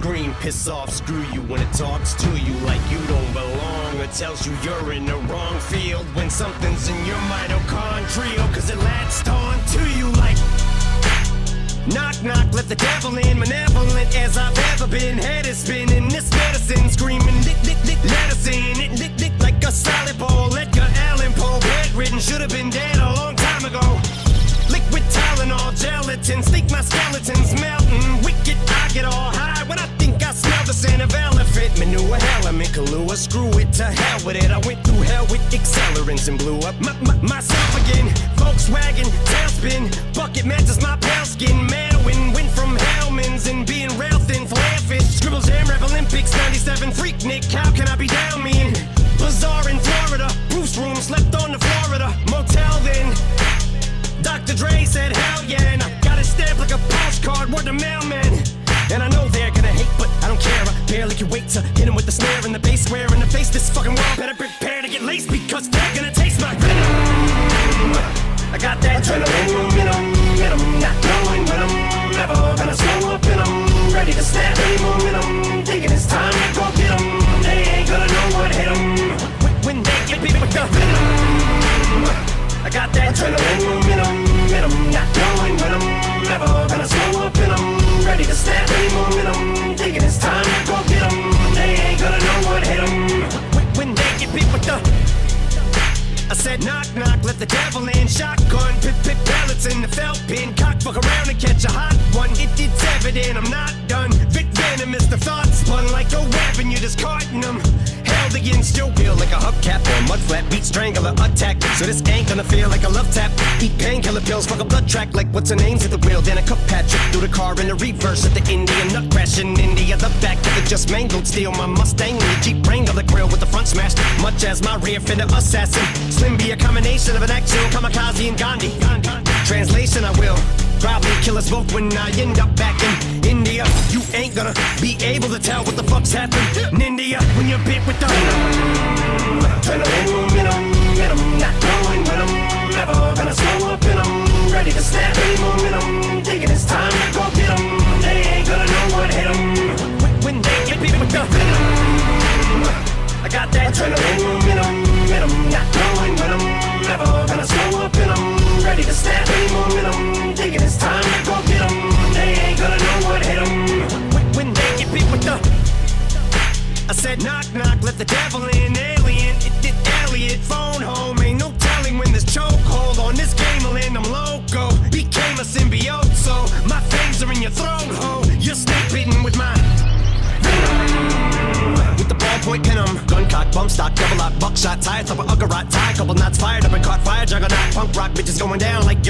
scream, piss off, screw you when it talks to you like you don't belong, or tells you you're in the wrong field when something's in your mitochondrial, cause it latched on to you like knock knock, let the devil in, malevolent as I've ever been, head is spinning, this medicine screaming, lick lick lick, let us in, it lick lick like a solid ball, Edgar Allan Poe, bedridden, should have been dead a long time ago. Liquid Tylenol, gelatin, sneak my skeletons melting. Wicked, I get all high when I think I smell the scent of elephant manure. Element, Kahlua, screw it, to hell with it. I went through hell with accelerants and blew up myself again. Volkswagen, tailspin, bucket matches my pale skin. Melwin, went from Hellman's and being rail thin, flare fish. Scribble Jam, Rev Olympics, 97, Freak Nick, how can I be down me in? Bazaar in Florida, Bruce room, slept on the Florida motel then. Dr. Dre said, hell yeah, and I got it stamped like a postcard, word to mailman. And I know they're gonna hate, but I don't care. I barely can wait to hit him with the snare and the bass square in the face. This fucking world better prepare to get laced, because they're gonna taste my venom. I got that adrenaline momentum, not knowing when I'm ever gonna slow up and I'm ready to snap any momentum. Thinking it's time to go get 'em. They ain't gonna know what hit 'em when they get beat with the venom. I got that adrenaline momentum, not knowing when I'm ever gonna slow up and I'm ready to snap any momentum. Thinking it's time to go get 'em. They ain't gonna know what hit 'em when they get beat with the. I said knock knock, let the devil in. Shotgun, pip pellets in the felt pin. Cock fuck around and catch a hot one. It's evident I'm not done. Vic venomous, the thoughts spun like a weapon. You're discarding them. Held against your will like a hubcap or a mud flat. Beat strangler attack. So this ain't gonna feel like a love tap. Eat painkiller pills, fuck a blood track like what's her name's at the wheel. Then a cup Patrick through the car in the reverse at the Indian nut crash in India. The back of it just mangled. Steal my Mustang and the Jeep Wrangler grill with the front smashed. Much as my rear fender assassin. Slim be a combination of an actual kamikaze and Gandhi. Translation, I will probably kill us both when I end up back in India. You ain't gonna be able to tell what the fuck's happened in India when you're bit with the adrenaline momentum, not knowing when I'm ever gonna slow up and I'm ready to snap any momentum. Thinking it's time to go get 'em. They ain't gonna know what hit 'em when they get bit with the venom. I got that adrenaline momentum, not knowing when I'm ever gonna slow up and I'm ready to snap any momentum. Thinking it's time to go get 'em. They ain't gonna know what hit 'em when they get beat with the. I said knock knock, let the devil in. Alien, it Elliot, phone home. Ain't no telling when this chokehold on this game will end. I'm loco, became a symbiote, so my fangs are in your throat, ho. You're snake bitten with my with the ballpoint venom. Gun cock, bump stock, double lock, buckshot, tire, thumper, uggerot, tie, couple knots fired up and caught fire, juggernaut, punk rock, bitches going down like yo.